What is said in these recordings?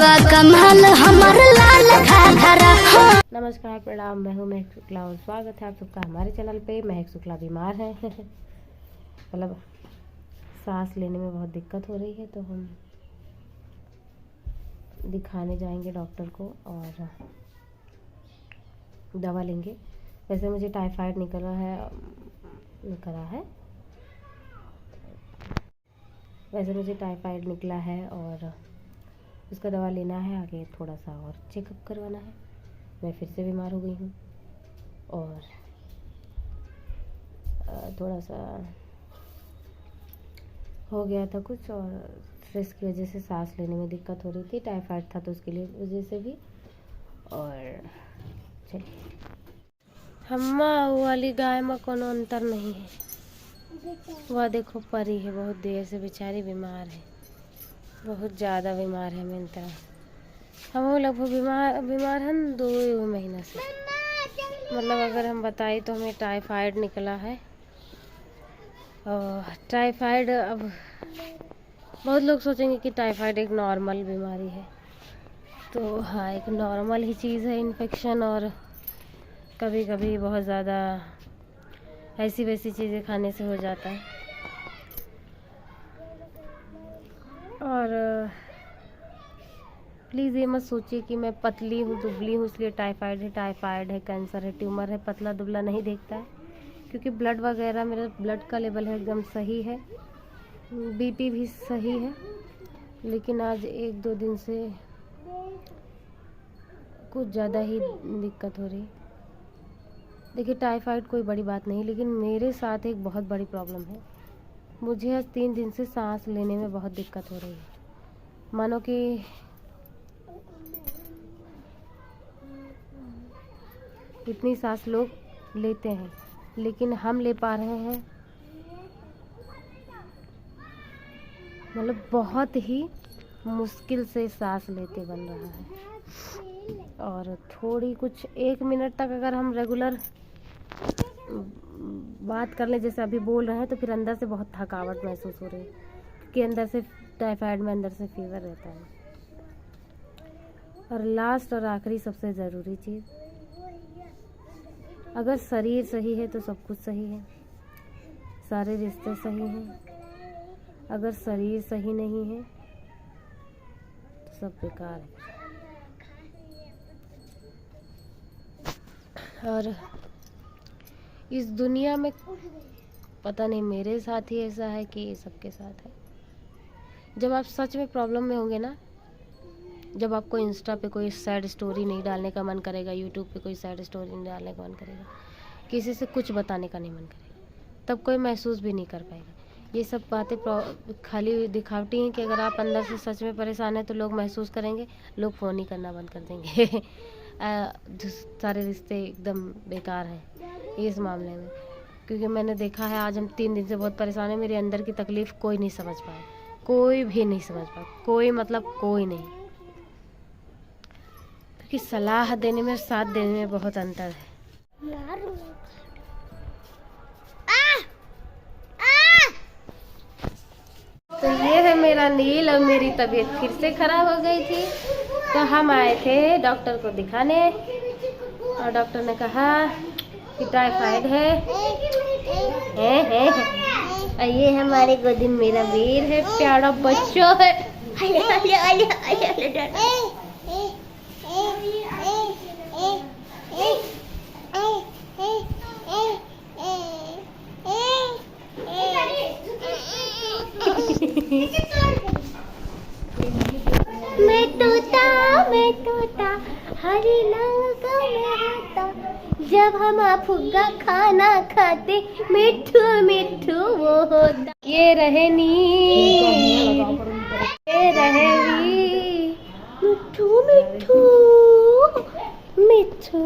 कमाल हमर लाल घाघरा। नमस्कार, प्रणाम। मैं हूँ महक शुक्ला और स्वागत है आप सबका हमारे चैनल पे। महक शुक्ला बीमार है मतलब सांस लेने में बहुत दिक्कत हो रही है, तो हम दिखाने जाएंगे डॉक्टर को और दवा लेंगे। वैसे मुझे टाइफाइड निकला है वैसे मुझे टाइफाइड निकला है और उसका दवा लेना है। आगे थोड़ा सा और चेकअप करवाना है। मैं फिर से बीमार हो गई हूँ और थोड़ा सा हो गया था कुछ, और स्ट्रेस की वजह से सांस लेने में दिक्कत हो रही थी। टाइफाइड था तो उसके लिए वजह से भी। और चलिए, हम्मा वाली गाय में कोनो अंतर नहीं है। वह देखो परी है, बहुत देर से बेचारी बीमार है, बहुत ज़्यादा बीमार है। मेरी तरह हम लगभग बीमार हैं 2 महीना से। मतलब अगर हम बताएं तो हमें टाइफाइड निकला है। और टाइफाइड, अब बहुत लोग सोचेंगे कि टाइफाइड एक नॉर्मल बीमारी है, तो हाँ, एक नॉर्मल ही चीज़ है इन्फेक्शन। और कभी कभी बहुत ज़्यादा ऐसी वैसी चीज़ें खाने से हो जाता है। और प्लीज़ ये मत सोचिए कि मैं पतली हूँ, दुबली हूँ, इसलिए टाइफाइड है। टाइफाइड है, कैंसर है, ट्यूमर है। पतला दुबला नहीं देखता है, क्योंकि ब्लड वगैरह, मेरा ब्लड का लेवल है एकदम सही है, बीपी भी सही है। लेकिन आज 1-2 दिन से कुछ ज़्यादा ही दिक्कत हो रही। देखिए, टाइफाइड कोई बड़ी बात नहीं, लेकिन मेरे साथ एक बहुत बड़ी प्रॉब्लम है। मुझे आज 3 दिन से सांस लेने में बहुत दिक्कत हो रही है। मानो कि इतनी सांस लोग लेते हैं, लेकिन हम ले पा रहे हैं मतलब बहुत ही मुश्किल से सांस लेते बन रहा है। और थोड़ी कुछ 1 मिनट तक अगर हम रेगुलर बात कर लें, जैसे अभी बोल रहे हैं, तो फिर अंदर से बहुत थकावट महसूस हो रही है, क्योंकि अंदर से टाइफाइड में अंदर से फीवर रहता है। और लास्ट और आखिरी सबसे ज़रूरी चीज़, अगर शरीर सही है तो सब कुछ सही है, सारे रिश्ते सही हैं। अगर शरीर सही नहीं है तो सब बेकार है। और इस दुनिया में पता नहीं मेरे साथ ही ऐसा है कि ये सबके साथ है। जब आप सच में प्रॉब्लम में होंगे ना, जब आपको इंस्टा पे कोई सैड स्टोरी नहीं डालने का मन करेगा, यूट्यूब पे कोई सैड स्टोरी नहीं डालने का मन करेगा, किसी से कुछ बताने का नहीं मन करेगा, तब कोई महसूस भी नहीं कर पाएगा। ये सब बातें खाली दिखावटी हैं कि अगर आप अंदर से सच में परेशान हैं तो लोग महसूस करेंगे, लोग फ़ोन ही करना बंद कर देंगे। सारे रिश्ते एकदम बेकार हैं इस मामले में, क्योंकि मैंने देखा है आज हम 3 दिन से बहुत परेशान हैं। मेरे अंदर की तकलीफ़ कोई नहीं समझ पाया, कोई भी नहीं समझ पाया, कोई मतलब कोई नहीं। क्योंकि सलाह देने में, साथ देने में बहुत अंतर है। तो ये है मेरा नील, और मेरी तबीयत फिर से खराब हो गई थी, तो हम आए थे डॉक्टर को दिखाने। और डॉक्टर ने कहा कि टाइफाइड है। और ये हमारे गोदी में मेरा वीर है, प्यारा बच्चा है। मैं तोता हरी रंग में होता, जब हम फुग्गा खाना खाते, मिठू मिठू वो होता। ये रहे नील, ये रहे वीर, मिठू मिठू मिठू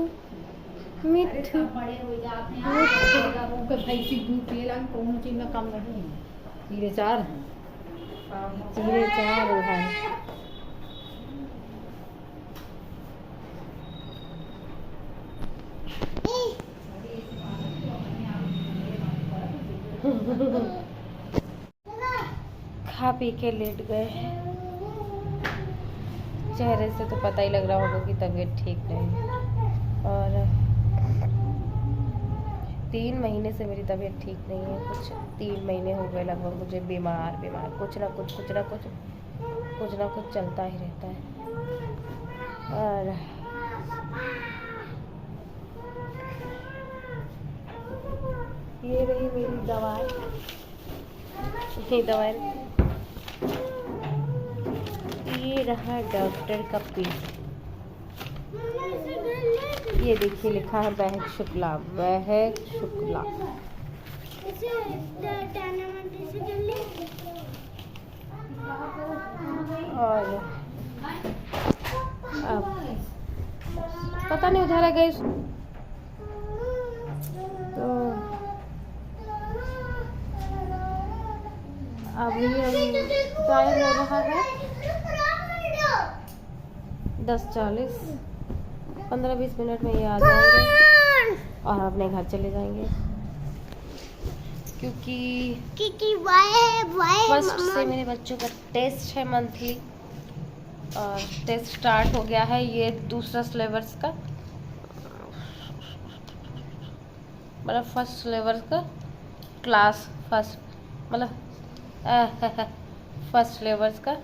मिठू। चीरे चार है। खा पी के लेट गए। चेहरे से तो पता ही लग रहा होगा कि तबीयत ठीक नहीं है। और 3 महीने से मेरी तबीयत ठीक नहीं है। कुछ 3 महीने हो गए लगभग मुझे बीमार कुछ ना कुछ चलता ही रहता है। और ये रही मेरी दवाई, ये रहा डॉक्टर का पीस। ये देखिए लिखा है महक शुक्ला। और अब पता नहीं उधर है गई तो अभी हम टाइम हो रहा है 10:40। 15-20 मिनट में ये आ जाएंगे और अपने घर चले जाएंगे, क्योंकि फर्स्ट से मेरे बच्चों का टेस्ट है मंथली, और टेस्ट स्टार्ट हो गया है। ये दूसरा सिलेबस का मतलब फर्स्ट सिलेबस का क्लास फर्स्ट मतलब फर्स्ट सिलेबस का।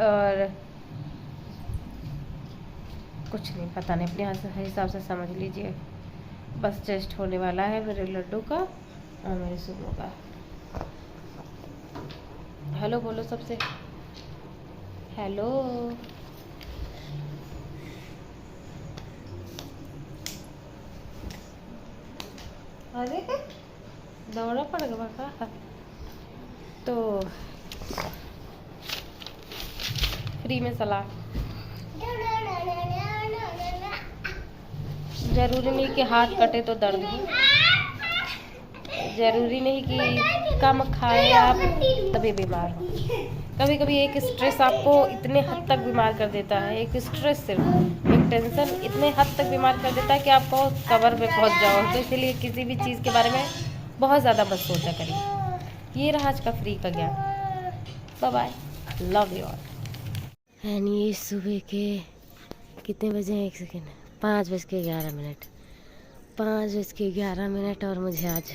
और कुछ नहीं, पता नहीं, अपने हिसाब से समझ लीजिए। बस टेस्ट होने वाला है मेरे लड्डू का और मेरे सुनो का। हेलो बोलो सबसे, हेलो। अरे दौड़ा पड़ गया का। तो फ्री में सलाह। जरूरी नहीं कि हाथ कटे तो दर्द हो, जरूरी नहीं कि कम खाए आप तभी बीमार हो। कभी कभी एक स्ट्रेस आपको इतने हद तक बीमार कर देता है, एक स्ट्रेस सिर्फ एक टेंशन इतने हद तक बीमार कर देता है कि आपको कब्र पे पहुंच जाओ। तो इसीलिए किसी भी चीज़ के बारे में बहुत ज़्यादा मत सोचा करिए। ये रहा आज का फ्री का ज्ञान। Bye bye, love you all. And ये सुबह के कितने बजे हैं, 1 सेकेंड, 5:11। 5:11 और मुझे आज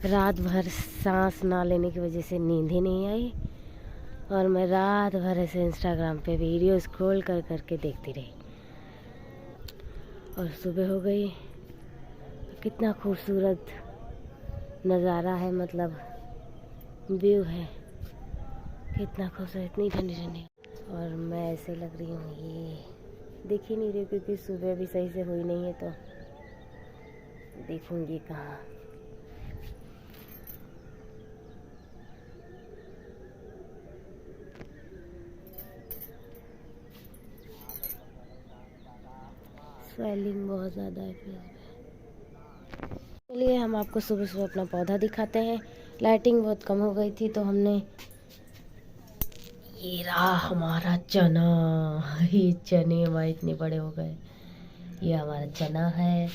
रात भर सांस ना लेने की वजह से नींद ही नहीं आई, और मैं रात भर ऐसे इंस्टाग्राम पे वीडियो स्क्रॉल कर करके देखती रही। और सुबह हो गई। कितना खूबसूरत नज़ारा है, मतलब व्यू है कितना खूबसूरत, इतनी ठंडी ठंडी। और मैं ऐसे लग रही हूँ, ये दिख ही नहीं रही क्योंकि सुबह अभी सही से हुई नहीं है, तो देखूंगी कहाँ। स्वेलिंग बहुत ज़्यादा है फेस पे। चलिए हम आपको सुबह सुबह अपना पौधा दिखाते हैं। लाइटिंग बहुत कम हो गई थी तो हमने, ये रहा हमारा चना। ये चने हमारे इतने बड़े हो गए। ये हमारा चना है,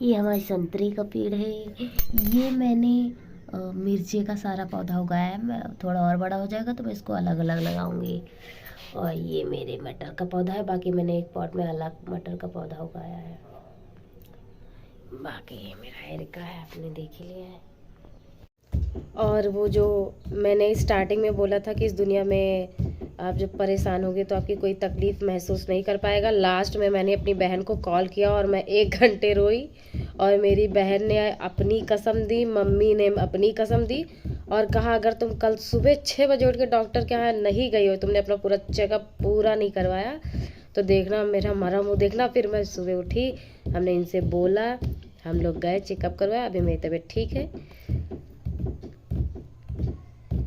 ये हमारी संतरे का पेड़ है। ये मैंने मिर्ची का सारा पौधा उगाया है। मैं थोड़ा और बड़ा हो जाएगा तो मैं इसको अलग अलग लगाऊंगी। और ये मेरे मटर का पौधा है, बाकी मैंने एक पॉट में अलग मटर का पौधा उगाया है। बाकी ये मेरा एरिका है, आपने देख ही लिया है। और वो जो मैंने स्टार्टिंग में बोला था कि इस दुनिया में आप जब परेशान होंगे तो आपकी कोई तकलीफ़ महसूस नहीं कर पाएगा। लास्ट में मैंने अपनी बहन को कॉल किया और मैं 1 घंटे रोई, और मेरी बहन ने अपनी कसम दी, मम्मी ने अपनी कसम दी और कहा अगर तुम कल सुबह 6 बजे उठ के डॉक्टर के यहाँ नहीं गई हो, तुमने अपना पूरा चेकअप पूरा नहीं करवाया, तो देखना मेरा मरा मुँह देखना। फिर मैं सुबह उठी, हमने इनसे बोला, हम लोग गए चेकअप करवाया। अभी मेरी तबीयत ठीक है।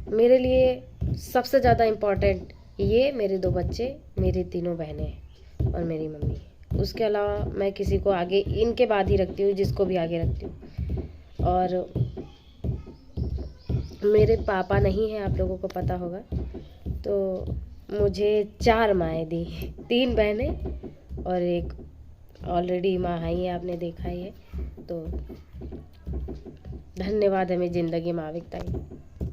मेरे लिए सबसे ज़्यादा इम्पॉर्टेंट ये मेरे 2 बच्चे, मेरी 3 बहनें और मेरी मम्मी। उसके अलावा मैं किसी को आगे, इनके बाद ही रखती हूँ, जिसको भी आगे रखती हूँ। और मेरे पापा नहीं हैं, आप लोगों को पता होगा, तो मुझे 4 माएँ दी, 3 बहनें और एक ऑलरेडी माँ आई है, आपने देखा ही है। तो धन्यवाद हमें ज़िंदगी में आविक ताई।